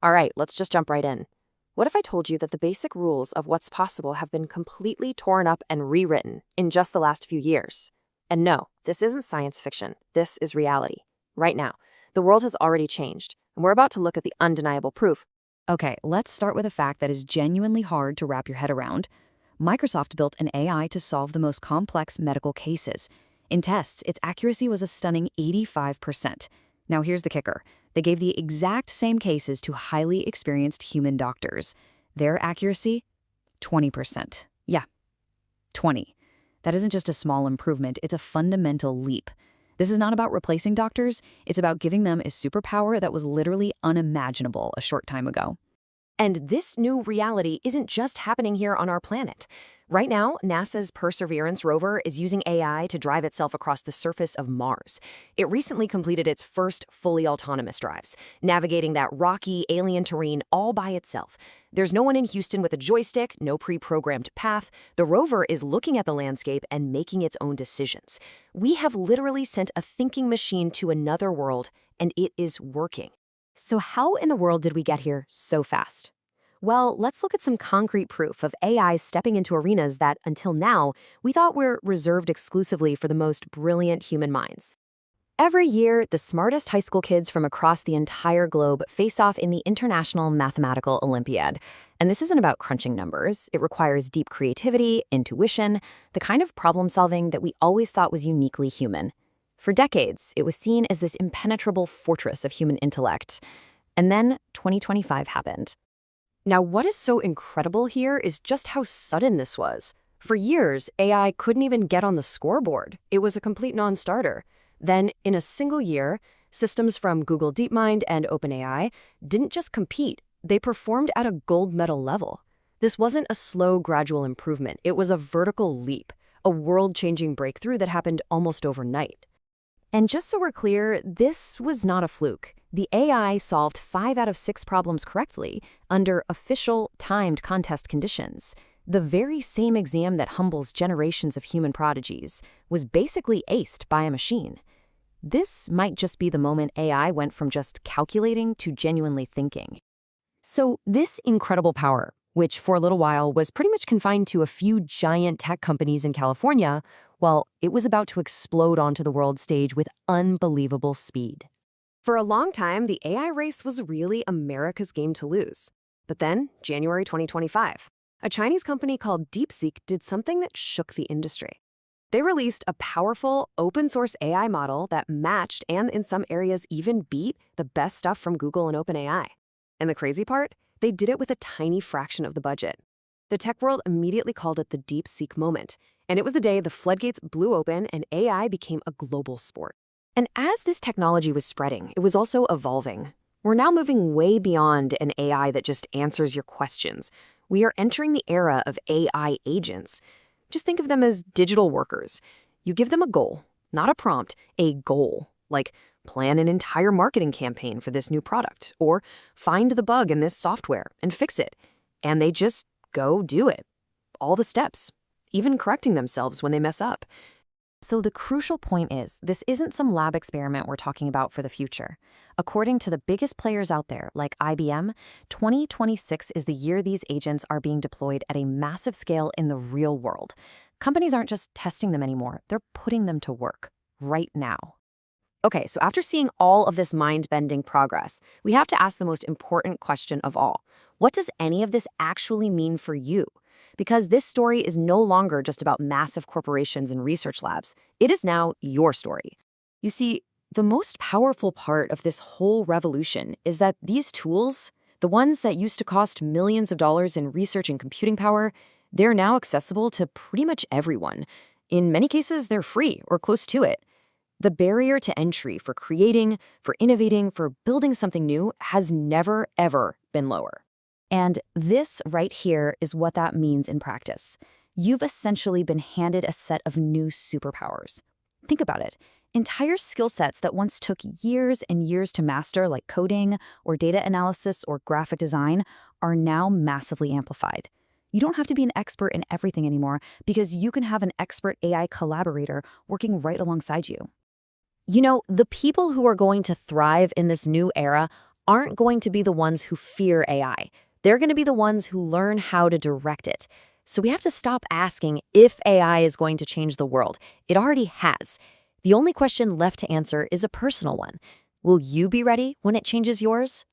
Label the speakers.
Speaker 1: All right, let's just jump right in. What if I told you that the basic rules of what's possible have been completely torn up and rewritten in just the last few years? And no, this isn't science fiction. This is reality. Right now, the world has already changed, and we're about to look at the undeniable proof.
Speaker 2: Okay, let's start with a fact that is genuinely hard to wrap your head around. Microsoft built an AI to solve the most complex medical cases. In tests, its accuracy was a stunning 85%. Now here's the kicker. They gave the exact same cases to highly experienced human doctors. Their accuracy? 20%. Yeah, 20. That isn't just a small improvement, it's a fundamental leap. This is not about replacing doctors, it's about giving them a superpower that was literally unimaginable a short time ago.
Speaker 1: And this new reality isn't just happening here on our planet. Right now, NASA's Perseverance rover is using AI to drive itself across the surface of Mars. It recently completed its first fully autonomous drives, navigating that rocky, alien terrain all by itself. There's no one in Houston with a joystick, no pre-programmed path. The rover is looking at the landscape and making its own decisions. We have literally sent a thinking machine to another world, and it is working. So how in the world did we get here so fast? Well, let's look at some concrete proof of AI stepping into arenas that, until now, we thought were reserved exclusively for the most brilliant human minds. Every year, the smartest high school kids from across the entire globe face off in the International Mathematical Olympiad. And this isn't about crunching numbers. It requires deep creativity, intuition, the kind of problem solving that we always thought was uniquely human. For decades, it was seen as this impenetrable fortress of human intellect. And then 2025 happened. Now, what is so incredible here is just how sudden this was. For years, AI couldn't even get on the scoreboard. It was a complete non-starter. Then, in a single year, systems from Google DeepMind and OpenAI didn't just compete, they performed at a gold medal level. This wasn't a slow, gradual improvement. It was a vertical leap, a world-changing breakthrough that happened almost overnight. And just so we're clear, this was not a fluke. The AI solved 5 out of 6 problems correctly under official, timed contest conditions. The very same exam that humbles generations of human prodigies was basically aced by a machine. This might just be the moment AI went from just calculating to genuinely thinking. So this incredible power, which for a little while was pretty much confined to a few giant tech companies in California, well, it was about to explode onto the world stage with unbelievable speed. For a long time, the AI race was really America's game to lose. But then, January 2025, a Chinese company called DeepSeek did something that shook the industry. They released a powerful, open-source AI model that matched and in some areas even beat the best stuff from Google and OpenAI. And the crazy part? They did it with a tiny fraction of the budget. The tech world immediately called it the DeepSeek moment, and it was the day the floodgates blew open and AI became a global sport. And as this technology was spreading, it was also evolving. We're now moving way beyond an AI that just answers your questions. We are entering the era of AI agents. Just think of them as digital workers. You give them a goal, not a prompt, a goal, like plan an entire marketing campaign for this new product, or find the bug in this software and fix it. And they just go do it. All the steps, even correcting themselves when they mess up. So the crucial point is, this isn't some lab experiment we're talking about for the future. According to the biggest players out there, like IBM, 2026 is the year these agents are being deployed at a massive scale in the real world. Companies aren't just testing them anymore, they're putting them to work right now. Okay, so after seeing all of this mind-bending progress, we have to ask the most important question of all. What does any of this actually mean for you? Because this story is no longer just about massive corporations and research labs. It is now your story. You see, the most powerful part of this whole revolution is that these tools, the ones that used to cost millions of dollars in research and computing power, they're now accessible to pretty much everyone. In many cases, they're free or close to it. The barrier to entry for creating, for innovating, for building something new has never, ever been lower. And this right here is what that means in practice. You've essentially been handed a set of new superpowers. Think about it. Entire skill sets that once took years and years to master, like coding or data analysis or graphic design, are now massively amplified. You don't have to be an expert in everything anymore because you can have an expert AI collaborator working right alongside you. You know, the people who are going to thrive in this new era aren't going to be the ones who fear AI. They're going to be the ones who learn how to direct it. So we have to stop asking if AI is going to change the world. It already has. The only question left to answer is a personal one. Will you be ready when it changes yours?